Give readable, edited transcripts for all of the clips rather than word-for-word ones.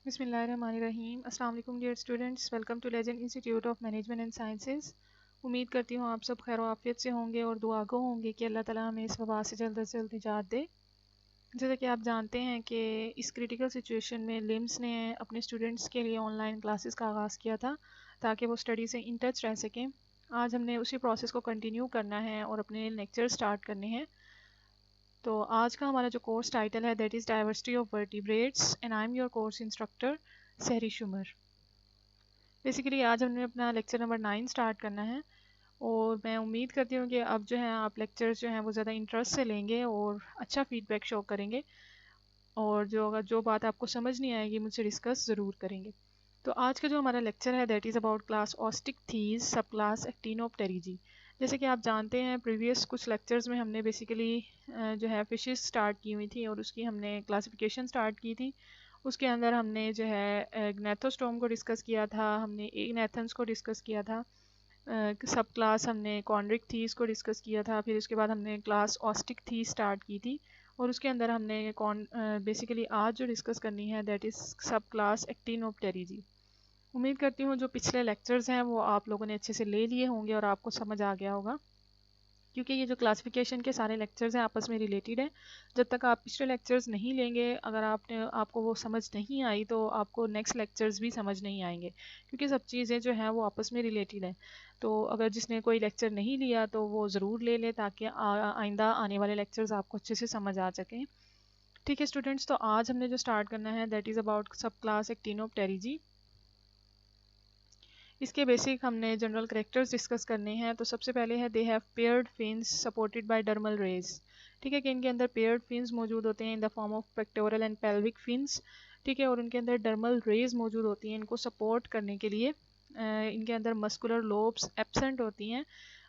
बिस्मिल्लाहिर्रहमानिर्रहीम। अस्सलाम वालेकुम dear students, welcome to legend institute of management and sciences. उम्मीद करती हूँ आप सब खैर आफियत से होंगे और दुआ गो होंगे कि अल्लाह ताला हमें इस वबा से जल्द से जल्द निजात दे। जैसा कि आप जानते हैं कि इस क्रिटिकल सिचुएशन में लिम्स ने अपने स्टूडेंट्स के लिए ऑनलाइन क्लासेस का आगाज़ किया था ताकि वो स्टडी से इन टच रह सकें। आज हमने उसी प्रोसेस को कंटिन्यू करना है और अपने लेक्चर स्टार्ट करने हैं। तो आज का हमारा जो कोर्स टाइटल है that is diversity of vertebrates and I am your course instructor सहरी शुमर। बेसिकली आज हमने अपना लेक्चर नंबर 9 स्टार्ट करना है और मैं उम्मीद करती हूँ कि अब जो है आप लेक्चर्स जो हैं वो ज़्यादा इंटरेस्ट से लेंगे और अच्छा फीडबैक शो करेंगे और जो बात आपको समझ नहीं आएगी मुझसे डिस्कस ज़रूर करेंगे। तो आज का जो हमारा लेक्चर है that is about class Osteichthyes सब क्लास एक्टिनोप्टेरिजी। जैसे कि आप जानते हैं प्रीवियस कुछ लेक्चर्स में हमने बेसिकली जो है फिशेस स्टार्ट की हुई थी और उसकी हमने क्लासिफिकेशन स्टार्ट की थी। उसके अंदर हमने जो है ग्नेथोस्टोम को डिस्कस किया था, हमने एग्नेथन्स को डिस्कस किया था, सब क्लास हमने कॉन्ड्रिक थीस को डिस्कस किया था। फिर उसके बाद हमने क्लास ऑस्टिक थी स्टार्ट की थी और उसके अंदर हमने बेसिकली आज जो डिस्कस करनी है दैट इज़ सब क्लास एक्टिनोप्टेरिजी। उम्मीद करती हूँ जो पिछले लेक्चर्स हैं वो आप लोगों ने अच्छे से ले लिए होंगे और आपको समझ आ गया होगा, क्योंकि ये जो क्लासिफिकेशन के सारे लेक्चर्स हैं आपस में रिलेटेड है। जब तक आप पिछले लेक्चर्स नहीं लेंगे, अगर आपको वो समझ नहीं आई तो आपको नेक्स्ट लेक्चर्स भी समझ नहीं आएंगे, क्योंकि सब चीज़ें जो हैं वो आपस में रिलेटेड हैं। तो अगर जिसने कोई लेक्चर नहीं लिया तो वो ज़रूर ले ले ताकि आइंदा आने वाले लेक्चर्स आपको अच्छे से समझ आ सकें। ठीक है स्टूडेंट्स, तो आज हमने जो स्टार्ट करना है दैट इज़ अबाउट सब क्लास एक्टिनोप्टेरिजी। इसके बेसिक हमने जनरल कैरेक्टर्स डिस्कस करने हैं। तो सबसे पहले है they have paired fins supported by dermal rays. ठीक है कि इनके अंदर पेयर्ड फिन्स मौजूद होते हैं in the form of pectoral and pelvic fins. ठीक है, और उनके अंदर डर्मल रेज मौजूद होती हैं इनको सपोर्ट करने के लिए। इनके अंदर मस्कुलर लोब्स एब्सेंट होती हैं।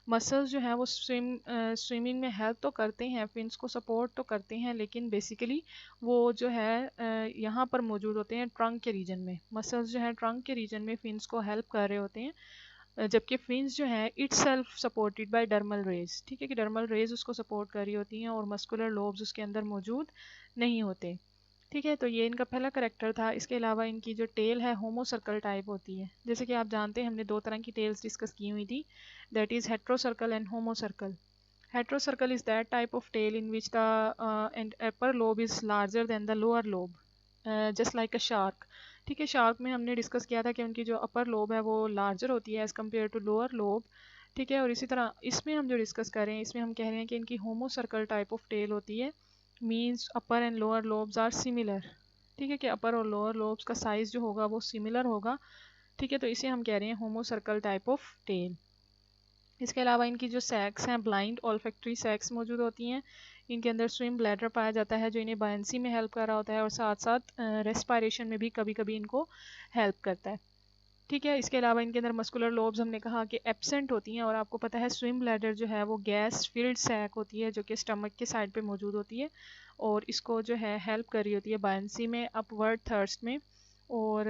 मसल्स जो हैं वो स्विमिंग में हेल्प तो करते हैं, फिन्स को सपोर्ट तो करते हैं, लेकिन बेसिकली वो जो है यहाँ पर मौजूद होते हैं ट्रंक के रीजन में। मसल्स जो है ट्रंक के रीजन में फिन्स को हेल्प कर रहे होते हैं, जबकि फिन्स जो है itself supported by dermal rays. ठीक है कि डर्मल रेज उसको सपोर्ट कर रही होती हैं और मस्कुलर लोब्स उसके अंदर मौजूद नहीं होते। ठीक है, तो ये इनका पहला करैक्टर था। इसके अलावा इनकी जो टेल है होमो सर्कल टाइप होती है। जैसे कि आप जानते हैं हमने दो तरह की टेल्स डिस्कस की हुई थी, that is heterocercal and homocercal. Heterocercal is that type of tail in which the upper lobe is larger than the lower lobe, just like a shark। ठीक है, shark में हमने discuss किया था कि उनकी जो upper lobe है वो लार्जर होती है as compare to lower lobe. ठीक है, और इसी तरह इसमें हम जो डिस्कस कर रहे हैं इसमें हम कह रहे हैं कि इनकी homocercal type of tail होती है, means upper and lower lobes are similar. ठीक है कि अपर और लोअर लोब्स का साइज़ जो होगा वो सिमिलर होगा। ठीक है, तो इसे हम कह रहे हैं होमो सर्कल टाइप ऑफ टेल। इसके अलावा इनकी जो सैक्स हैं ब्लाइंड ऑल्फैक्टरी सैक्स मौजूद होती हैं। इनके अंदर स्विम ब्लैडर पाया जाता है जो इन्हें बायंसी में हेल्प कर रहा होता है और साथ साथ रेस्पायरेशन में भी कभी कभी इनको हेल्प करता है। ठीक है, इसके अलावा इनके अंदर मस्कुलर लोब्स हमने कहा कि एब्सेंट होती हैं और आपको पता है स्विम ब्लैडर जो है वो गैस फिल्ड सैक होती है जो कि स्टमक के साइड पे मौजूद होती है और इसको जो है हेल्प कर रही होती है बायंसी में, अपवर्ड थर्स्ट में, और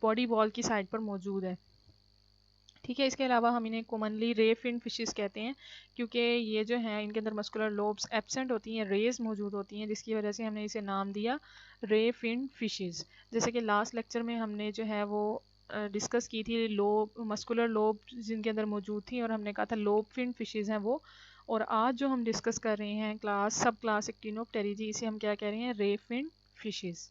बॉडी वॉल की साइड पर मौजूद है। ठीक है, इसके अलावा हम इन्हें कॉमनली रे फिन फिशेस कहते हैं क्योंकि ये जो हैं इनके अंदर मस्कुलर लोब्स एब्सेंट होती हैं, रेज मौजूद होती हैं, जिसकी वजह से हमने इसे नाम दिया रे फिन फिशेस। जैसे कि लास्ट लेक्चर में हमने जो है वो डिस्कस की थी लोब मस्कुलर लोब जिनके अंदर मौजूद थी और हमने कहा था लोब फिन फिशेस हैं वो। और आज जो हम डिस्कस कर रहे हैं सब क्लास एक्टिनोप्टेरिजी, इसे हम क्या कह रहे हैं, रे फिन फिशेस।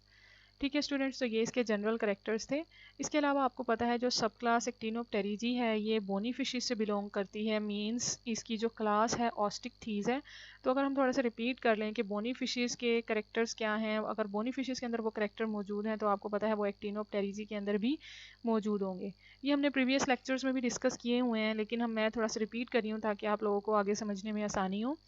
ठीक है स्टूडेंट्स, तो ये इसके जनरल करेक्टर्स थे। इसके अलावा आपको पता है जो सब क्लास एक्टिनोप्टेरिजी है ये बोनी फिशेस से बिलोंग करती है, मींस इसकी जो क्लास है ऑस्टिकथीज है। तो अगर हम थोड़ा सा रिपीट कर लें कि बोनी फिशेस के करेक्टर्स क्या हैं, अगर बोनी फिशेस के अंदर वो करेक्टर मौजूद हैं तो आपको पता है वो एक्टिनोप्टेरिजी के अंदर भी मौजूद होंगे। ये हमने प्रीवियस लेक्चर्स में भी डिस्कस किए हुए हैं, लेकिन मैं थोड़ा सा रिपीट कर रही हूँ ताकि आप लोगों को आगे समझने में आसानी हो।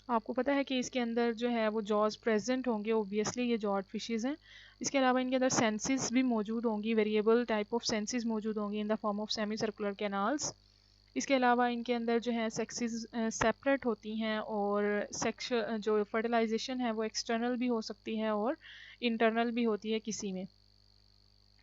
आपको पता है कि इसके अंदर जो है वो जॉज प्रेजेंट होंगे, ओबियसली ये जॉड फिशेस हैं। इसके अलावा इनके अंदर सेंसेस भी मौजूद होंगी, वेरिएबल टाइप ऑफ सेंसेस मौजूद होंगी in the form of semi circular canals. इसके अलावा इनके अंदर जो है सेक्सेस सेपरेट होती हैं और सेक्स जो फर्टिलाइजेशन है वो एक्सटर्नल भी हो सकती है और इंटरनल भी होती है किसी में।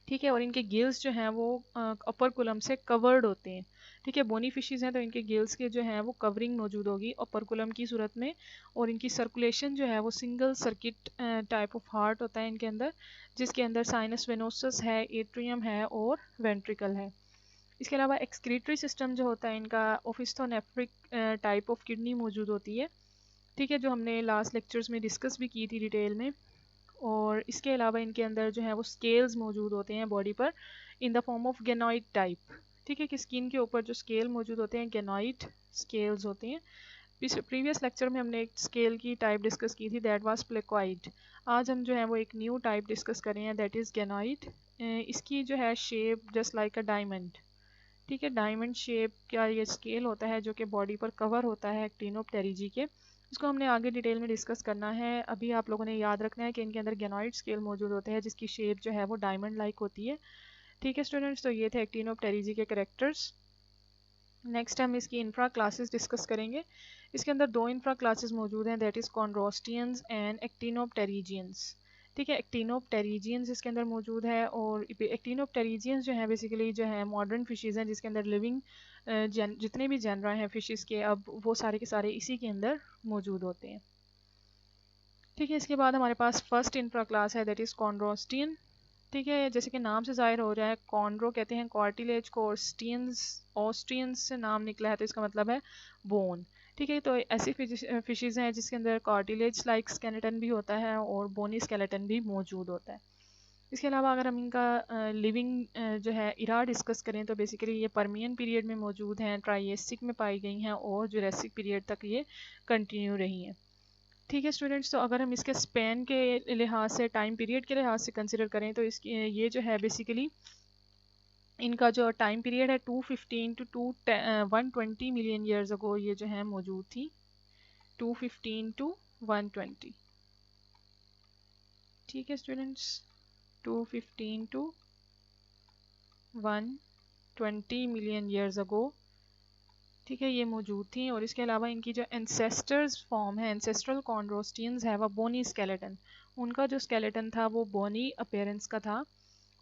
ठीक है, और इनके गिल्स जो हैं वो अपर कुलम से कवर्ड होते हैं। ठीक है, बोनी फिशेज़ हैं तो इनके गिल्स के जो हैं वो कवरिंग मौजूद होगी अपर कुलम की सूरत में, और इनकी सर्कुलेशन जो है वो single circuit type of heart होता है इनके अंदर, जिसके अंदर साइनस वेनोसस है, एट्रियम है और वेंट्रिकल है। इसके अलावा एक्सक्रीटरी सिस्टम जो होता है इनका ओफिस्थोनेफ्रिक टाइप ऑफ किडनी मौजूद होती है। ठीक है, जो हमने लास्ट लेक्चर्स में डिस्कस भी की थी डिटेल में। और इसके अलावा इनके अंदर जो है वो स्केल्स मौजूद होते हैं बॉडी पर in the form of गेनोइड type. ठीक है, कि स्किन के ऊपर जो स्केल मौजूद होते हैं गेनोइड स्केल्स होते हैं। प्रीवियस लेक्चर में हमने एक स्केल की टाइप डिस्कस की थी, दैट वाज प्लेकॉइड। आज हम जो है वो एक न्यू टाइप डिस्कस कर रहे हैं, दैट इज़ गेनोइड। इसकी जो है shape just like a diamond. ठीक है, डायमंड शेप का ये स्केल होता है जो कि बॉडी पर कवर होता है एक्टिनोप्टेरिजी के। इसको हमने आगे डिटेल में डिस्कस करना है। अभी आप लोगों ने याद रखना है कि इनके अंदर गेनोइड स्केल मौजूद होते हैं जिसकी शेप जो है वो डायमंड लाइक होती है। ठीक है स्टूडेंट्स, तो ये थे एक्टिनोप्टेरिजी के कैरेक्टर्स। नेक्स्ट हम इसकी इंफ्रा क्लासेस डिस्कस करेंगे। इसके अंदर दो इंफ्रा क्लासेस मौजूद हैं, दैट इज़ कॉन्ड्रोस्टियंस एंड एक्टिनोप्टेरिजियंस। ठीक है, एक्टिनोप्टेरिजियंस इसके अंदर मौजूद है, और एक्टिनोप्टेरिजियंस जो है बेसिकली जो है मॉडर्न फिशेज़ हैं जिसके अंदर लिविंग जितने भी जनरा हैं फिशेज़ के, अब वो सारे के सारे इसी के अंदर मौजूद होते हैं। ठीक है, इसके बाद हमारे पास फर्स्ट इंफ्रा क्लास है, दैट इज़ कॉन्ड्रोस्टियन। ठीक है, जैसे कि नाम से जाहिर हो रहा है, कॉन्ड्रो कहते हैं कार्टिलेज को, और स्टियंस ऑस्ट्रियंस से नाम निकला है तो इसका मतलब है बोन। ठीक है, तो ऐसी फिशेज़ हैं जिसके अंदर कार्टिलेज लाइक स्केलेटन भी होता है और बोनी स्केलेटन भी मौजूद होता है। इसके अलावा अगर हम इनका लिविंग जो है इरा डिस्कस करें तो बेसिकली ये परमियन पीरियड में मौजूद हैं, ट्राइएसिक में पाई गई हैं और जुरासिक पीरियड तक ये कंटिन्यू रही हैं। ठीक है स्टूडेंट्स, तो अगर हम इसके स्पेन के लिहाज से, टाइम पीरियड के लिहाज से कंसिडर करें तो इसकी ये जो है बेसिकली इनका जो टाइम पीरियड है 215 टू 120 मिलियन ईयर्स अगो ये जो है मौजूद थी, 215 टू 120। ठीक है students, 215 to 120 million years ago ठीक है ये मौजूद थी। और इसके अलावा इनकी जो एंसेस्टर्स फॉर्म है, एंसेस्ट्रल कॉन्ड्रोस्टियंस है, वह बोनी स्केलेटन, उनका जो स्केलेटन था वो बोनी अपीयरेंस का था।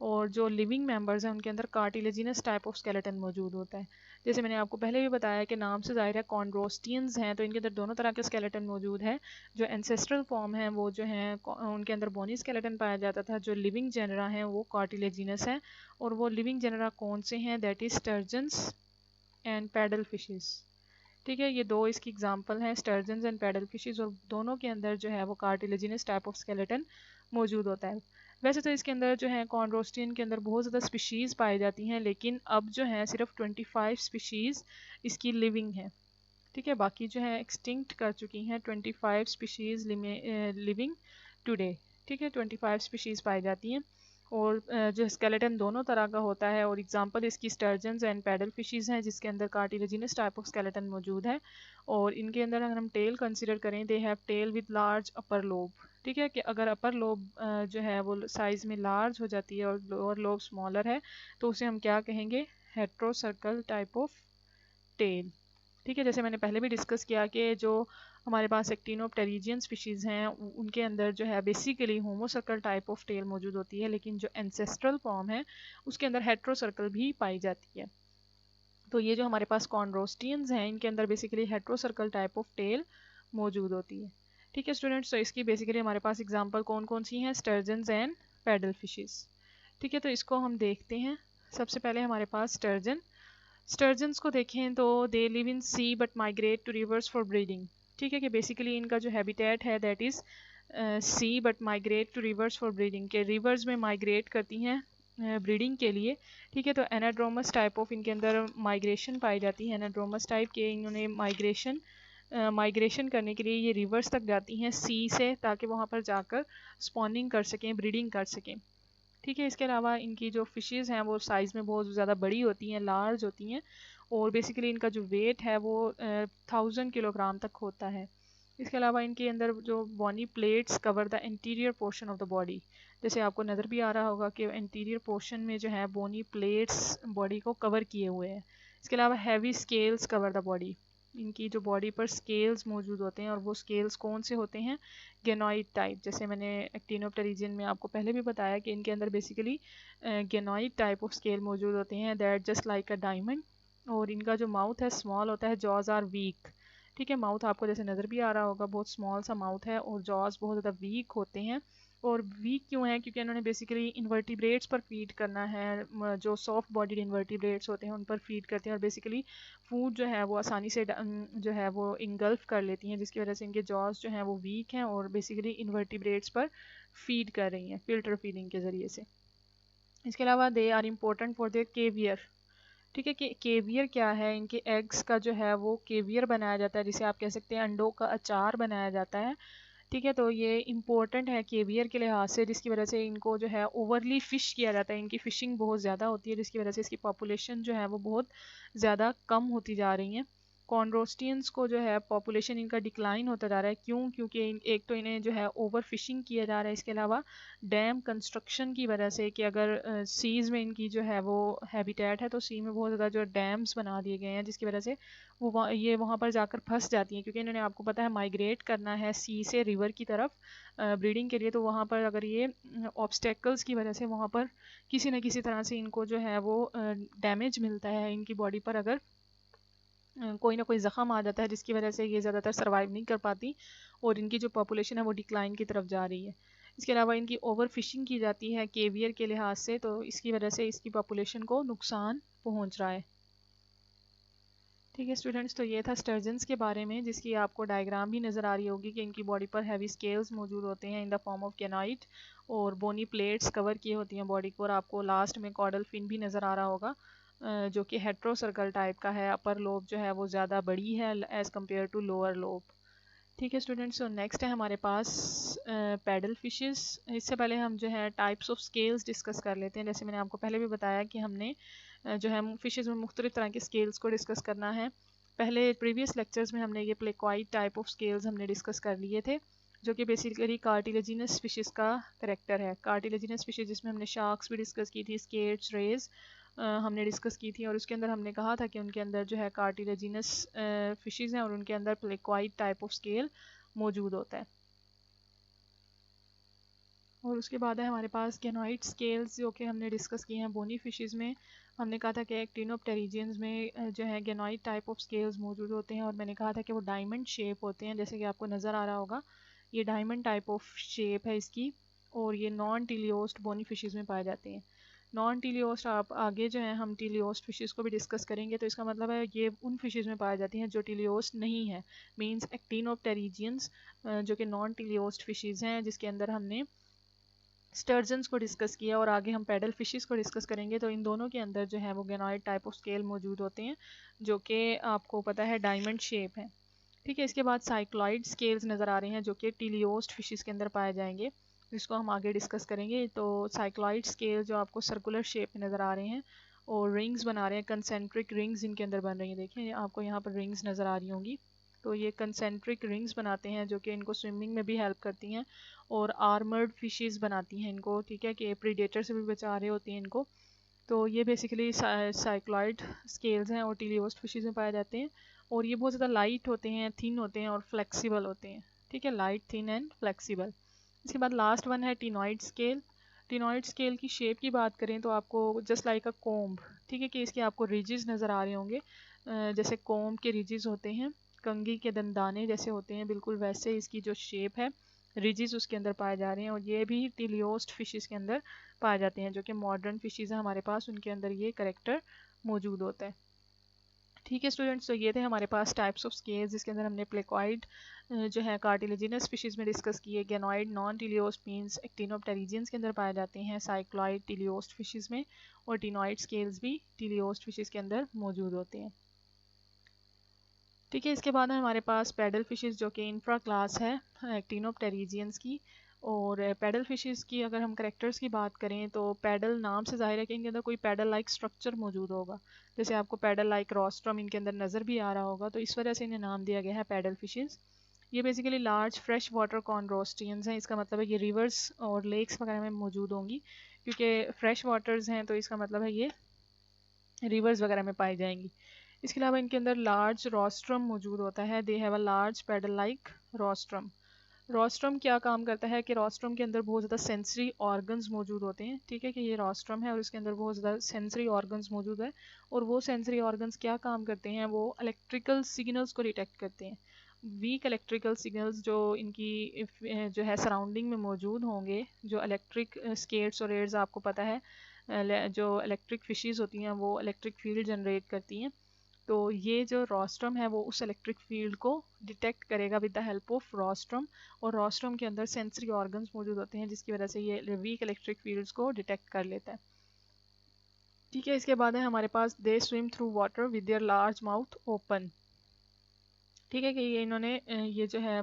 और जो लिविंग मेंबर्स हैं उनके अंदर कार्टिलेजिनस टाइप ऑफ स्केलेटन मौजूद होता है। जैसे मैंने आपको पहले भी बताया कि नाम से जाहिर है कॉन्ड्रोस्टियंस हैं तो इनके अंदर दोनों तरह के स्केलेटन मौजूद है। जो एंसेस्ट्रल फॉर्म है वो जो है उनके अंदर बोनी स्केलेटन पाया जाता था, जो लिविंग जेनरा हैं वो कार्टिलेजिनस हैं। और वो लिविंग जेनरा कौन से हैं, that is sturgeons and paddle fishes. ठीक है, ये दो इसकी एग्जांपल हैं, स्टर्जन्स एंड पैडल फिशेस, और दोनों के अंदर जो है वो कार्टिलेजिनस टाइप ऑफ स्केलेटन मौजूद होता है। वैसे तो इसके अंदर जो है कॉन्ड्रोस्टियन के अंदर बहुत ज़्यादा स्पीशीज़ पाई जाती हैं, लेकिन अब जो है सिर्फ 25 स्पीशीज़ इसकी लिविंग है। ठीक है, बाकी जो है एक्सटिंक्ट कर चुकी हैं। 25 स्पीशीज़ लिविंग टुडे। ठीक है, 25 स्पीशीज़ पाई जाती हैं, और जो स्केलेटन दोनों तरह का होता है। और एग्जांपल इसकी स्टर्जन्स एंड पैडल फिशेस हैं जिसके अंदर कार्टिलेजिनस टाइप ऑफ स्केलेटन मौजूद है। और इनके अंदर अगर हम टेल कंसीडर करें, they have tail with large upper lobe. ठीक है, कि अगर अपर लोब जो है वो साइज़ में लार्ज हो जाती है और लोअर लोब स्मॉलर है तो उसे हम क्या कहेंगे, हेट्रोसर्कल टाइप ऑफ टेल। ठीक है, जैसे मैंने पहले भी डिस्कस किया कि जो हमारे पास एक्टिनोप्टेरिजियन स्पीशीज़ हैं उनके अंदर जो है बेसिकली होमोसर्कल टाइप ऑफ टेल मौजूद होती है, लेकिन जो एंसेस्ट्रल फॉर्म है उसके अंदर हेट्रोसर्कल भी पाई जाती है। तो ये जो हमारे पास कॉन्ड्रोस्टियंस हैं इनके अंदर basically heterocercal type of tail मौजूद होती है। ठीक है स्टूडेंट्स, तो इसकी बेसिकली हमारे पास एग्जाम्पल कौन कौन सी हैं, स्टर्जन्स एंड पैडल फिशेस। ठीक है, तो इसको हम देखते हैं। सबसे पहले हमारे पास स्टर्जन्स को देखें तो they live in sea but migrate to rivers for breeding. ठीक है, कि बेसिकली इनका जो हैबिटेट है that is sea but migrate to rivers for breeding, के रिवर्स में माइग्रेट करती हैं ब्रीडिंग के लिए। ठीक है, तो एनाड्रोमस टाइप ऑफ इनके अंदर माइग्रेशन पाई जाती है, एनाड्रोमस टाइप के इन्होंने माइग्रेशन करने के लिए ये रिवर्स तक जाती हैं सी से, ताकि वहाँ पर जाकर स्पॉनिंग कर सकें, ब्रीडिंग कर सकें। ठीक है, इसके अलावा इनकी जो फिशेस हैं वो साइज़ में बहुत ज़्यादा बड़ी होती हैं, लार्ज होती हैं, और बेसिकली इनका जो वेट है वो 1000 किलोग्राम तक होता है। इसके अलावा इनके अंदर जो bony plates cover the interior portion of the body, जैसे आपको नज़र भी आ रहा होगा कि इंटीरियर पोर्शन में जो है बोनी प्लेट्स बॉडी को कवर किए हुए हैं। इसके अलावा heavy scales cover the body. इनकी जो बॉडी पर स्केल्स मौजूद होते हैं, और वो स्केल्स कौन से होते हैं, गेनॉइड टाइप। जैसे मैंने एक्टिनोप्टेरिजियन में आपको पहले भी बताया कि इनके अंदर बेसिकली गेनॉइड टाइप ऑफ स्केल मौजूद होते हैं, that just like a diamond. और इनका जो माउथ है स्मॉल होता है, जॉज आर वीक। ठीक है, माउथ आपको जैसे नज़र भी आ रहा होगा, बहुत स्मॉल सा माउथ है, और जॉज बहुत ज़्यादा वीक होते हैं। और वीक क्यों है, क्योंकि इन्होंने बेसिकली इन्वर्टिब्रेट्स पर फीड करना है, जो सॉफ्ट बॉडीड इन्वर्टिब्रेट्स होते हैं उन पर फीड करते हैं, और बेसिकली फूड जो है वो आसानी से जो है वो इंगल्फ कर लेती हैं, जिसकी वजह से इनके जॉज जो हैं वो वीक हैं और बेसिकली इन्वर्टिब्रेट्स पर फीड कर रही हैं फिल्टर फीडिंग के ज़रिए से। इसके अलावा they are important for their caviar. ठीक है, कि केवियर क्या है, इनके एग्स का जो है वो केवियर बनाया जाता है, जिसे आप कह सकते हैं अंडों का अचार बनाया जाता है। ठीक है, तो ये इम्पोर्टेंट है केवियर के लिहाज से, जिसकी वजह से इनको जो है ओवरली फ़िश किया जाता है, इनकी फ़िशिंग बहुत ज़्यादा होती है, जिसकी वजह से इसकी पॉपुलेशन जो है वो बहुत ज़्यादा कम होती जा रही है। कॉन्ड्रोस्टियंस को जो है पॉपुलेशन इनका डिक्लाइन होता जा रहा है, क्यों, क्योंकि एक तो इन्हें जो है ओवर फिशिंग किया जा रहा है, इसके अलावा डैम कंस्ट्रक्शन की वजह से, कि अगर सीज़ में इनकी जो है वो हैबिटेट है, तो सी में बहुत ज़्यादा जो डैम्स बना दिए गए हैं, जिसकी वजह से वो ये वहाँ पर जाकर फंस जाती हैं, क्योंकि इन्होंने आपको पता है माइग्रेट करना है सी से रिवर की तरफ ब्रीडिंग के लिए। तो वहाँ पर अगर ये ऑब्स्टेकल्स की वजह से वहाँ पर किसी न किसी तरह से इनको जो है वो डैमेज मिलता है इनकी बॉडी पर, अगर कोई ना कोई ज़ख़म आ जाता है, जिसकी वजह से ये ज़्यादातर सर्वाइव नहीं कर पाती और इनकी जो पॉपुलेशन है वो डिक्लाइन की तरफ जा रही है। इसके अलावा इनकी ओवर फिशिंग की जाती है केवियर के लिहाज से, तो इसकी वजह से इसकी पॉपुलेशन को नुकसान पहुंच रहा है। ठीक है स्टूडेंट्स, तो ये था स्टर्जन्स के बारे में, जिसकी आपको डायग्राम भी नज़र आ रही होगी कि इनकी बॉडी पर हैवी स्केल्स मौजूद होते हैं इन द फॉर्म ऑफ कैनाइट, और बोनी प्लेट्स कवर किए होती हैं बॉडी को, और आपको लास्ट में कॉर्डल फिन भी नज़र आ रहा होगा, जो कि हेट्रो सर्कल टाइप का है। अपर लोब जो है वो ज़्यादा बड़ी है as compare to lower lobe. ठीक है स्टूडेंट्स, तो नेक्स्ट है हमारे पास पैडल फिशेस। इससे पहले हम जो है टाइप्स ऑफ स्केल्स डिस्कस कर लेते हैं। जैसे मैंने आपको पहले भी बताया कि हमने जो है फिशेस में मुख्तलिफ तरह के स्केल्स को डिस्कस करना है। पहले प्रीवियस लेक्चर्स में हमने ये प्लेक्वाइड टाइप ऑफ स्केल्स हमने डिस्कस कर लिए थे, जो कि बेसिकली कार्टिलेजिनस फिशेस का करेक्टर है। कार्टिलेजिनस फिशेस जिसमें हमने शार्क्स भी डिस्कस की थी, स्केट्स, रेज हमने डिस्कस की थी, और उसके अंदर हमने कहा था कि उनके अंदर जो है कार्टिलेजिनस फिशेस हैं और उनके अंदर प्लेक्वाइड टाइप ऑफ स्केल मौजूद होता है। और उसके बाद है हमारे पास गेनोइड स्केल्स, जो कि हमने डिस्कस किए हैं बोनी फिशेस में। हमने कहा था कि एक्टिनोप्टेरिजियंस में जो है गेनोइड टाइप ऑफ स्केल्स मौजूद होते हैं, और मैंने कहा था कि वो डायमंड शेप होते हैं, जैसे कि आपको नज़र आ रहा होगा ये डायमंड टाइप ऑफ शेप है इसकी, और ये नॉन टीलियोस्ट बोनी फिशेस में पाए जाते हैं। नॉन टीलियोस्ट आप आगे जो है हम टीलियोस्ट फिशेस को भी डिस्कस करेंगे, तो इसका मतलब है ये उन फिशेस में पाई जाती हैं जो टीलियोस्ट नहीं है, मींस एक्टिनोप्टेरिजियंस जो कि नॉन टीलियोस्ट फिशेस हैं, जिसके अंदर हमने स्टर्जन्स को डिस्कस किया, और आगे हम पैडल फिशेस को डिस्कस करेंगे। तो इन दोनों के अंदर जो है वो गेनोइड टाइप ऑफ स्केल मौजूद होते हैं, जो कि आपको पता है डायमंड शेप है। ठीक है, इसके बाद साइक्लॉइड स्केल्स नज़र आ रहे हैं, जो कि टीलियोस्ट फिशेस के अंदर पाए जाएंगे, जिसको हम आगे डिस्कस करेंगे। तो साइक्लॉइड स्केल जो आपको सर्कुलर शेप में नज़र आ रहे हैं और रिंग्स बना रहे हैं, कंसेंट्रिक रिंग्स इनके अंदर बन रही हैं। देखिए आपको यहाँ पर रिंग्स नज़र आ रही होंगी, तो ये कंसेंट्रिक रिंग्स बनाते हैं, जो कि इनको स्विमिंग में भी हेल्प करती हैं और आर्मर्ड फिशेस बनाती हैं इनको। ठीक है, कि प्रीडेटर से भी बचा रहे होती हैं इनको। तो ये बेसिकली साइक्लॉइड स्केल्स हैं और टीलियोस्ट फिशेस में पाए जाते हैं, और ये बहुत ज़्यादा लाइट होते हैं, थिन होते हैं और फ्लेक्सिबल होते हैं। ठीक है, लाइट, थिन एंड फ्लेक्सिबल। इसके बाद लास्ट वन है टिनॉइड स्केल। टिनॉइड स्केल की शेप की बात करें तो आपको जस्ट लाइक अ कोम्ब, ठीक है, कि इसके आपको रिजेस नज़र आ रहे होंगे, जैसे कोम्ब के रिजेस होते हैं, कंघी के दंदाने जैसे होते हैं, बिल्कुल वैसे इसकी जो शेप है, रिजेस उसके अंदर पाए जा रहे हैं, और ये भी टीलियोस्ट फिशेस के अंदर पाए जाते हैं, जो कि मॉडर्न फिशेस हैं हमारे पास, उनके अंदर ये करेक्टर मौजूद होता है। ठीक है स्टूडेंट्स, तो ये थे हमारे पास टाइप्स ऑफ स्केल्स, जिसके अंदर हमने प्लेक्वाइड जो है कार्टिलेजिनस फिशेस में डिस्कस किए, गेनोइड नॉन टीलियोस्ट मींस एक्टिनोप्टेरिजियंस के अंदर पाए जाते हैं, साइक्लॉइड टीलियोस्ट फिशेस में, और टिनॉइड स्केल्स भी टीलियोस्ट फिशेस के अंदर मौजूद होते हैं। ठीक है, इसके बाद हमारे पास पैडल फिशेस, जो कि इंफ्रा क्लास है एक्टिनोप्टेरिजियंस की। और पैडल फिशेस की अगर हम करेक्टर्स की बात करें, तो पैडल नाम से ज़ाहिर है कि इनके अंदर कोई पैडल लाइक स्ट्रक्चर मौजूद होगा, जैसे आपको पैडल लाइक रोस्ट्रम इनके अंदर नज़र भी आ रहा होगा, तो इस वजह से इन्हें नाम दिया गया है पैडल फिशेस। ये बेसिकली लार्ज फ्रेश वाटर कॉन्ड्रोस्टियंस हैं, इसका मतलब है ये रिवर्स और लेक्स वगैरह में मौजूद होंगी, क्योंकि फ्रेश वाटर्स हैं, तो इसका मतलब है ये रिवर्स वगैरह में पाई जाएंगी। इसके अलावा इनके अंदर लार्ज रोस्ट्रम मौजूद होता है, they have a large paddle like rostrum. Rostrum क्या काम करता है कि रोस्ट्रम के अंदर बहुत ज़्यादा सेंसरी ऑर्गन्स मौजूद होते हैं, ठीक है, कि ये रोस्ट्रम है और इसके अंदर बहुत ज़्यादा सेंसरी ऑर्गन्स मौजूद है, और वो सेंसरी ऑर्गन्स क्या काम करते हैं, वो इलेक्ट्रिकल सिग्नल्स को डिटेक्ट करते हैं। वीक इलेक्ट्रिकल सिग्नल्स जो इनकी जो है सराउंडिंग में मौजूद होंगे, जो इलेक्ट्रिक स्केट्स और रेड्स आपको पता है, जो इलेक्ट्रिक फिशेस होती हैं वो इलेक्ट्रिक फील्ड जनरेट करती हैं, तो ये जो रोस्ट्रम है वो उस इलेक्ट्रिक फील्ड को डिटेक्ट करेगा with the help of rostrum, और रोस्ट्रम के अंदर सेंसरी ऑर्गन्स मौजूद होते हैं जिसकी वजह से ये वीक इलेक्ट्रिक फील्ड्स को डिटेक्ट कर लेता है, ठीक है। इसके बाद है हमारे पास they swim through water with their large mouth open, ठीक है, कि ये इन्होंने ये जो है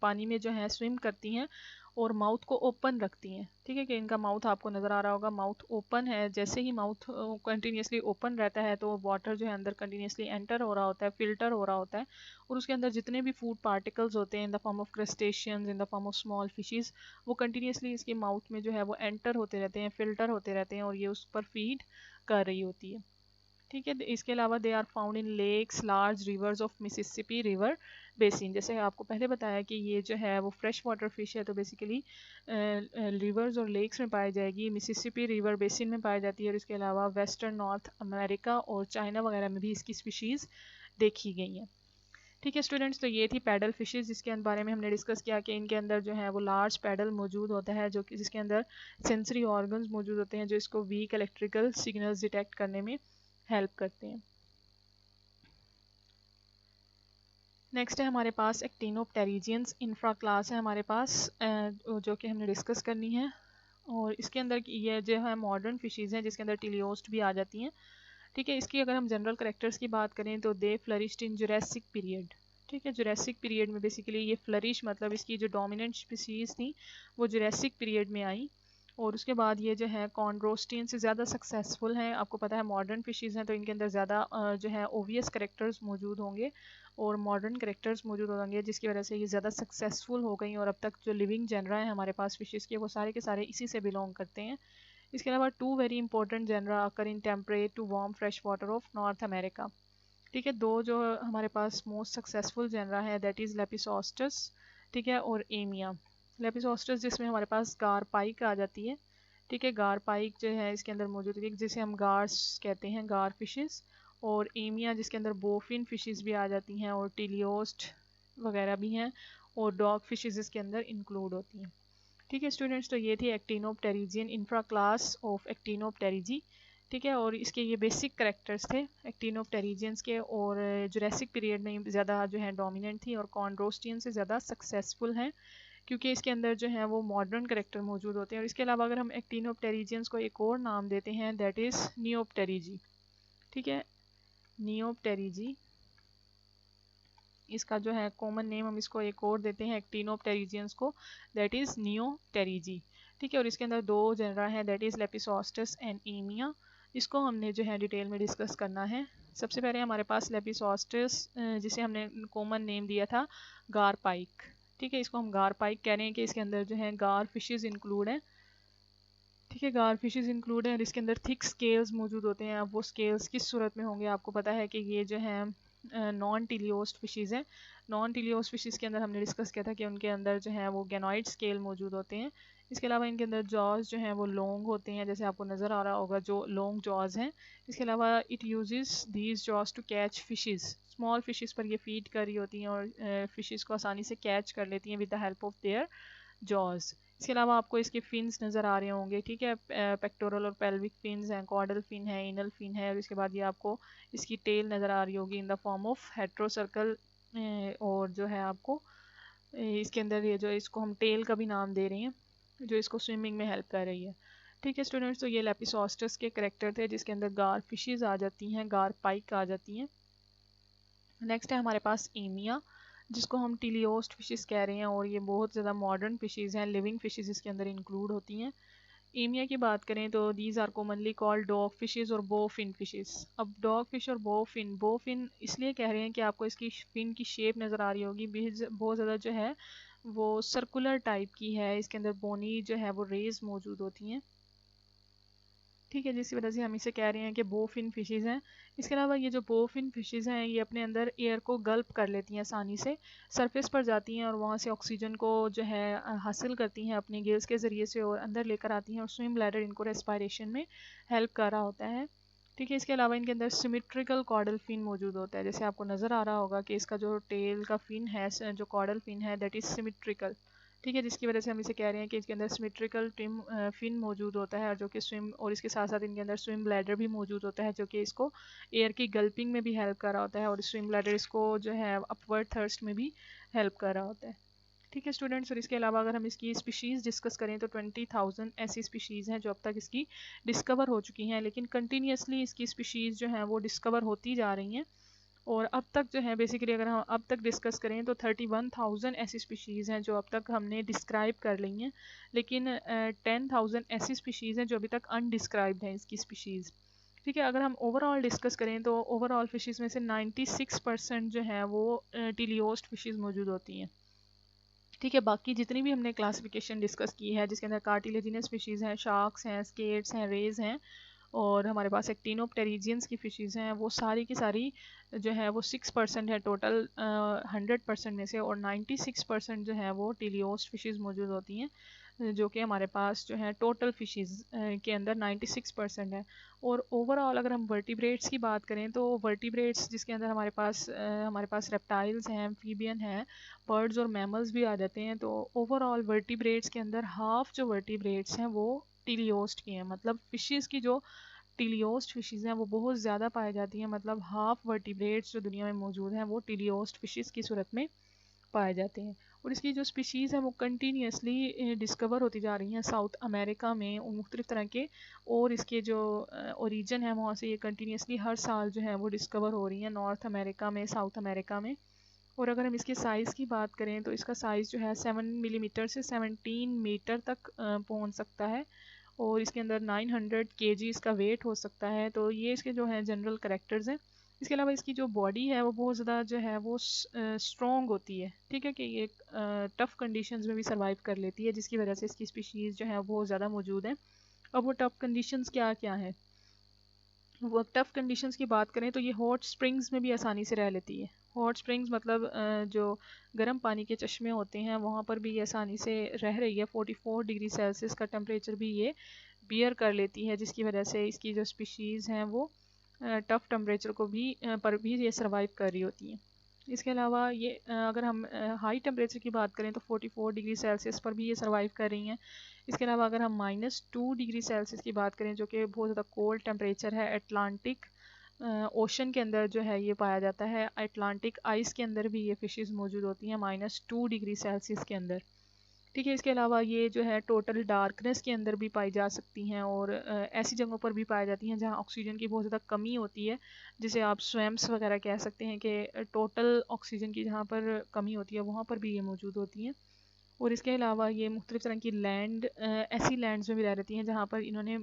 पानी में जो है स्विम करती हैं और माउथ को ओपन रखती हैं, ठीक है, कि इनका माउथ आपको नज़र आ रहा होगा, माउथ ओपन है। जैसे ही माउथ कंटिन्यूसली ओपन रहता है तो वाटर जो है अंदर कंटिन्यूसली एंटर हो रहा होता है, फिल्टर हो रहा होता है, और उसके अंदर जितने भी फूड पार्टिकल्स होते हैं in the form of crustaceans, in the form of small fishes, वो कंटिन्यूसली इसके माउथ में जो है वो एंटर होते रहते हैं, फिल्टर होते रहते हैं, और ये उस पर फीड कर रही होती है, ठीक है। इसके अलावा they are found in lakes, large rivers of Mississippi river basin. जैसे आपको पहले बताया कि ये जो है वो फ्रेश वाटर फिश है, तो बेसिकली रिवर्स और लेक्स में पाई जाएगी, मिसिसिपी रिवर बेसिन में पाई जाती है, और इसके अलावा वेस्टर्न नॉर्थ अमेरिका और चाइना वगैरह में भी इसकी स्पीशीज़ देखी गई हैं, ठीक है स्टूडेंट्स। तो ये थी पैडल फिशेस जिसके बारे में हमने डिस्कस किया कि इनके अंदर जो है वो लार्ज पैडल मौजूद होता है, जो कि जिसके अंदर सेंसरी ऑर्गन्स मौजूद होते हैं जो इसको वीक इलेक्ट्रिकल सिग्नल्स डिटेक्ट करने में हेल्प करते हैं। नेक्स्ट है हमारे पास एक्टिनोप्टेरिजियंस, इंफ्रा क्लास है हमारे पास जो कि हमने डिस्कस करनी है, और इसके अंदर ये जो है मॉडर्न फिशेज़ हैं जिसके अंदर टिलियोस्ट भी आ जाती हैं, ठीक है। इसकी अगर हम जनरल करेक्टर्स की बात करें तो दे फ्लरिश्ड इन जुरासिक पीरियड, ठीक है। जुरासिक पीरियड में बेसिकली ये फ्लरिश मतलब इसकी जो डोमिनेंट स्पीसीज़ थी वो जुरासिक पीरियड में आई, और उसके बाद ये जो है कॉन्ड्रोस्टियन से ज़्यादा सक्सेसफुल हैं। आपको पता है मॉडर्न फिशेज़ हैं तो इनके अंदर ज़्यादा जो है ओवियस करेक्टर्स मौजूद होंगे और मॉडर्न करेक्टर्स मौजूद होंगे, जिसकी वजह से ये ज़्यादा सक्सेसफुल हो गई, और अब तक जो लिविंग जेनरा है हमारे पास फिशेज़ के वो सारे के सारे इसी से बिलोंग करते हैं। इसके अलावा two very important genera occur in temperate to warm fresh water of North America, ठीक है। दो जो हमारे पास मोस्ट सक्सेसफुल जेनरा है दैट इज़ लेपिसोस्टस, ठीक है, और एमिया। लेपिसोस्टस जिसमें हमारे पास गार पाइक आ जाती है, ठीक है, गार पाइक जो है इसके अंदर मौजूद है जिसे हम गार्स कहते हैं, गार फिशेस, और एमिया जिसके अंदर बोफिन फिशेस भी आ जाती हैं और टिलियोस्ट वगैरह भी हैं, और डॉग फिशेस इसके अंदर इंक्लूड होती हैं, ठीक है स्टूडेंट्स। तो ये थी एक्टिनोप्टेरिजियन इंफ्रा क्लास ऑफ एक्टिनोप्टेरिजी, ठीक है, और इसके ये बेसिक करेक्टर्स थे एक्टिनोप्टेरिजियंस के, और जुरासिक पीरियड में ज़्यादा जो है डोमिनेंट थी और कॉन्ड्रोस्टियन से ज़्यादा सक्सेसफुल हैं क्योंकि इसके अंदर जो है वो मॉडर्न करेक्टर मौजूद होते हैं। और इसके अलावा अगर हम एक्टिनोप्टेरिजियंस को एक और नाम देते हैं दैट इज़ नियोप्टेरिजी, ठीक है, नियोप्टेरिजी इसका जो है कॉमन नेम हम इसको एक और देते हैं एक्टिनोप्टेरिजियंस को, दैट इज़ नियोप्टेरिजी, ठीक है। और इसके अंदर दो जेनरा हैं दैट इज़ लेपिसोस्टस एंड एमिया, इसको हमने जो है डिटेल में डिस्कस करना है। सबसे पहले हमारे पास लेपिसोस्टस जिसे हमने कॉमन नेम दिया था गार पाइक, ठीक है, इसको हम गार पाइक कह रहे हैं कि इसके अंदर जो है गार फिशेस इंक्लूड हैं, ठीक है, गार फिशेस इंक्लूड हैं और इसके अंदर थिक स्केल्स मौजूद होते हैं। अब वो स्केल्स किस सूरत में होंगे, आपको पता है कि ये जो है नॉन टिलियोस्ट फिशेस हैं। नॉन टिलियोस्ट फिशेस के अंदर हमने डिस्कस किया था कि उनके अंदर जो है वो गैनोइड स्केल मौजूद होते हैं। इसके अलावा इनके अंदर जॉज जो हैं वो लॉन्ग होते हैं, जैसे आपको नज़र आ रहा होगा जो लॉन्ग जॉज हैं। इसके अलावा it uses these jaws to catch fishes, small fishes पर ये फीड कर रही होती हैं और फिशेस को आसानी से कैच कर लेती हैं with the help of their jaws. इसके अलावा आपको इसके फिन्स नज़र आ रहे होंगे, ठीक है, पेक्टोरल और पेल्विक फिन्स हैं, कॉर्डल फिन है, इनल फिन है, और इसके बाद ये आपको इसकी टेल नज़र आ रही होगी in the form of heterocercal, और जो है आपको इसके अंदर ये जो इसको हम टेल का भी नाम दे रहे हैं जो इसको स्विमिंग में हेल्प कर रही है, ठीक है स्टूडेंट्स। तो ये लेपिसोस्टस के करेक्टर थे जिसके अंदर गार फिशेज आ जाती हैं, गार पाइक आ जाती हैं। नेक्स्ट है हमारे पास एमिया जिसको हम टिलियोस्ट फिशेस कह रहे हैं, और ये बहुत ज़्यादा मॉडर्न फिशेस हैं, लिविंग फिशेस इसके अंदर इंक्लूड होती हैं। एमिया की बात करें तो these are commonly called dog fishes और बो फिन फिशेस। अब डॉग फिश और बो फिन इसलिए कह रहे हैं कि आपको इसकी फिन की शेप नज़र आ रही होगी, बहुत ज़्यादा जो है वो सर्कुलर टाइप की है, इसके अंदर बोनी जो है वो रेज मौजूद होती हैं, ठीक है, जिसकी वजह से हम इसे कह रहे हैं कि बोफिन फिशेज़ हैं। इसके अलावा ये जो बोफिन फिशेज़ हैं ये अपने अंदर एयर को गल्प कर लेती हैं आसानी से, सरफेस पर जाती हैं और वहाँ से ऑक्सीजन को जो है हासिल करती हैं अपनी गिल्स के ज़रिए से और अंदर लेकर आती हैं और स्विम ब्लैडर इनको रेस्पायरेशन में हेल्प कर रहा होता है। ठीक है, इसके अलावा इनके अंदर सिमेट्रिकल कॉर्डल फिन मौजूद होता है। जैसे आपको नज़र आ रहा होगा कि इसका जो टेल का फिन है, जो कॉर्डल फिन है, दैट इज़ सिमेट्रिकल। ठीक है, जिसकी वजह से हम इसे कह रहे हैं कि इसके अंदर सिमेट्रिकल फिन मौजूद होता है और जो कि स्विम, और इसके साथ साथ इनके अंदर स्विम ब्लैडर भी मौजूद होता है जो कि इसको एयर की गल्पिंग में भी हेल्प कर रहा होता है और स्विम ब्लैडर इसको जो है अपवर्ड थर्स्ट में भी हेल्प कर रहा होता है। ठीक है स्टूडेंट्स, और इसके अलावा अगर हम इसकी स्पीशीज़ डिस्कस करें तो 20,000 ऐसी स्पीशीज़ हैं जो अब तक इसकी डिस्कवर हो चुकी हैं, लेकिन कंटिन्यूसली इसकी स्पीशीज़ जो हैं वो डिस्कवर होती जा रही हैं। और अब तक जो है बेसिकली अगर हम अब तक डिस्कस करें तो 31,000 ऐसी स्पीशीज़ हैं जो अब तक हमने डिस्क्राइब कर ली हैं, लेकिन 10,000 ऐसी स्पीशीज़ हैं जो अभी तक अनडिस्क्राइब्ड हैं इसकी स्पीशीज़। ठीक है, अगर हम ओवरऑल डिस्कस करें तो ओवरऑल फिशेज़ में से 96% जो है वो टीलियोस्ट फिशेज़ मौजूद होती हैं। ठीक है, बाकी जितनी भी हमने क्लासिफिकेशन डिस्कस की है जिसके अंदर कार्टिलेजिनस फिशेज़ हैं, शार्क्स हैं, स्केट्स हैं, रेज हैं और हमारे पास एक्टिनोप्टेरिजियंस की फिशेज़ हैं, वो सारी की सारी जो है वो 6% है टोटल 100% में से, और 96% जो है वो टीलियोस्ट फिशेज़ मौजूद होती हैं जो कि हमारे पास जो है टोटल फिशेज़ के अंदर 96% है। और ओवरऑल अगर हम वर्टिब्रेट्स की बात करें तो वर्टिब्रेट्स जिसके अंदर हमारे पास रेप्टाइल्स हैं, एम्फीबियन हैं, बर्ड्स और मैमल्स भी आ जाते हैं, तो ओवरऑल वर्टिब्रेट्स के अंदर हाफ जो वर्टिब्रेट्स हैं वो टीलियोस्ट की हैं। मतलब फिशेज़ की जो टीलियोस्ट फिशेज़ हैं वो बहुत ज़्यादा पाई जाती हैं, मतलब हाफ वर्टिब्रेट्स जो दुनिया में मौजूद हैं वो टीलियोस्ट फिशेज़ की सूरत में पाए जाते हैं। और इसकी जो स्पीशीज़ हैं वो कंटिन्यूसली डिस्कवर होती जा रही हैं साउथ अमेरिका में और मुख्तलिफ़ तरह के, और इसके जो ओरिजिन है वहाँ से ये कंटिन्यूसली हर साल जो है वो डिस्कवर हो रही हैं नॉर्थ अमेरिका में, साउथ अमेरिका में। और अगर हम इसके साइज़ की बात करें तो इसका साइज़ जो है 7 मिलीमीटर से 17 मीटर तक पहुँच सकता है और इसके अंदर 900 केजी इसका वेट हो सकता है। तो ये इसके जो है जनरल करेक्टर्स हैं। इसके अलावा इसकी जो बॉडी है वो बहुत ज़्यादा जो है वो स्ट्रॉन्ग होती है। ठीक है, कि ये टफ़ कंडीशंस में भी सर्वाइव कर लेती है, जिसकी वजह से इसकी स्पीशीज़ जो है वो बहुत ज़्यादा मौजूद हैं। अब वो टफ़ कंडीशंस क्या क्या हैं? वो टफ़ कंडीशंस की बात करें तो ये हॉट स्प्रिंग्स में भी आसानी से रह लेती है। हॉट स्प्रिंग्स मतलब जो गर्म पानी के चश्मे होते हैं वहाँ पर भी ये आसानी से रह रही है। 44 डिग्री सेल्सियस का टेम्परेचर भी ये बियर कर लेती है, जिसकी वजह से इसकी जो स्पीशीज़ हैं वो टफ़ टेम्परेचर को भी पर भी ये सर्वाइव कर रही होती हैं। इसके अलावा ये अगर हम हाई टेम्परेचर की बात करें तो 44 डिग्री सेल्सियस पर भी ये सर्वाइव कर रही हैं। इसके अलावा अगर हम -2 डिग्री सेल्सियस की बात करें जो कि बहुत ज़्यादा कोल्ड टेम्परेचर है, अटलांटिक ओशन के अंदर जो है ये पाया जाता है, अटलांटिक आइस के अंदर भी ये फिशेज़ मौजूद होती हैं -2 डिग्री सेल्सियस के अंदर। ठीक है, इसके अलावा ये जो है टोटल डार्कनेस के अंदर भी पाई जा सकती हैं और ऐसी जगहों पर भी पाई जाती हैं जहाँ ऑक्सीजन की बहुत ज़्यादा कमी होती है, जिसे आप स्वैम्प्स वगैरह कह सकते हैं कि टोटल ऑक्सीजन की जहाँ पर कमी होती है वहाँ पर भी ये मौजूद होती हैं। और इसके अलावा ये मुख्तलिफ़ तरह की लैंड ऐसी लैंड्स में भी रह रहती हैं जहाँ पर इन्होंने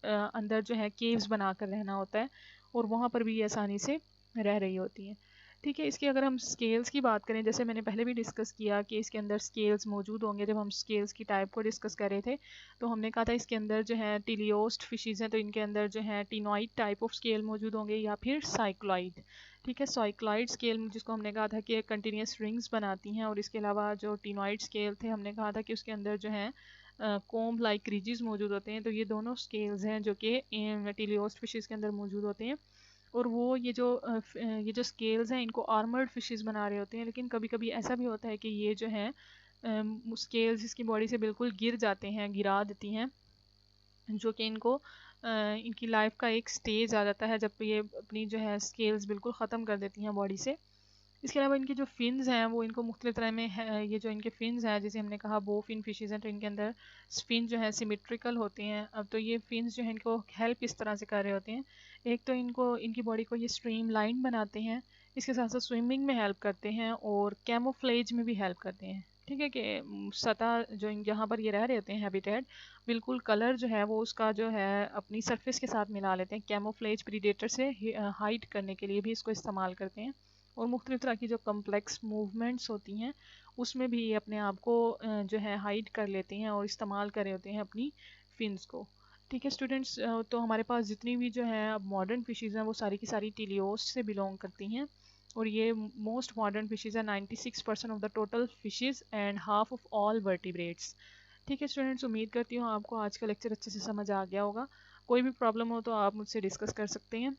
अंदर जो है केव्स बना कर रहना होता है और वहाँ पर भी ये आसानी से रह रही होती हैं। ठीक है, इसके अगर हम स्केल्स की बात करें, जैसे मैंने पहले भी डिस्कस किया कि इसके अंदर स्केल्स मौजूद होंगे, जब हम स्केल्स की टाइप को डिस्कस कर रहे थे तो हमने कहा था इसके अंदर जो है टीलियोस्ट फिशेज़ हैं तो इनके अंदर जो है टिनॉइड टाइप ऑफ स्केल मौजूद होंगे या फिर साइक्लॉइड। ठीक है, साइक्लॉइड स्केल जिसको हमने कहा था कि कंटिन्यूस रिंग्स बनाती हैं, और इसके अलावा जो टिनॉइड स्केल थे हमने कहा था कि उसके अंदर जो है कोम्ब लाइक रिजेस मौजूद होते हैं। तो ये दोनों स्केल्स हैं जो कि टीलियोस्ट फिशेज़ के अंदर मौजूद होते हैं। और वो ये जो स्केल्स हैं इनको आर्मर्ड फिशेस बना रहे होते हैं, लेकिन कभी कभी ऐसा भी होता है कि ये जो है स्केल्स इसकी बॉडी से बिल्कुल गिर जाते हैं, गिरा देती हैं, जो कि इनकी लाइफ का एक स्टेज आ जाता है जब ये अपनी जो है स्केल्स बिल्कुल ख़त्म कर देती हैं बॉडी से। इसके अलावा इनके जो फिन्स हैं वो इनको मुख्तलिफ तरह में है, ये जो इनके फिन्स हैं जैसे हमने कहा बो फिन फिशेज़ हैं तो इनके अंदर फिन जो है सिमेट्रिकल होते हैं। अब तो ये फिन्स जो है इनको हेल्प इस तरह से कर रहे होते हैं, एक तो इनको इनकी बॉडी को ये स्ट्रीम लाइन बनाते हैं, इसके साथ साथ स्विमिंग में हेल्प करते हैं और कैमोफ्लेज में भी हेल्प करते हैं। ठीक है, कि सतह जो जहाँ पर ये रह रहे होते हैं हैबिटेट, बिल्कुल कलर जो है वो उसका जो है अपनी सरफेस के साथ मिला लेते हैं, कैमोफ्लेज प्रीडेटर से हाइड करने के लिए भी इसको इस्तेमाल करते हैं। और मुख्तलिफ तरह की जो कम्प्लेक्स मूवमेंट्स होती हैं उसमें भी ये अपने आप को जो है हाइड कर लेते हैं और इस्तेमाल कर रहे होते हैं अपनी फिन्स को। ठीक है स्टूडेंट्स, तो हमारे पास जितनी भी जो है अब मॉडर्न फिशेज़ हैं वो सारी की सारी टीलियोस से बिलोंग करती हैं, और ये मोस्ट मॉडर्न फिशेज़ हैं। 96% of the total fishes and half of all vertebrates. ठीक है स्टूडेंट्स, उम्मीद करती हूँ आपको आज का लेक्चर अच्छे से समझ आ गया होगा। कोई भी प्रॉब्लम हो तो आप मुझसे डिस्कस कर सकते हैं।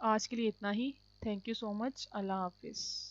आज के लिए इतना ही। Thank you so much. Allah हाफिज़।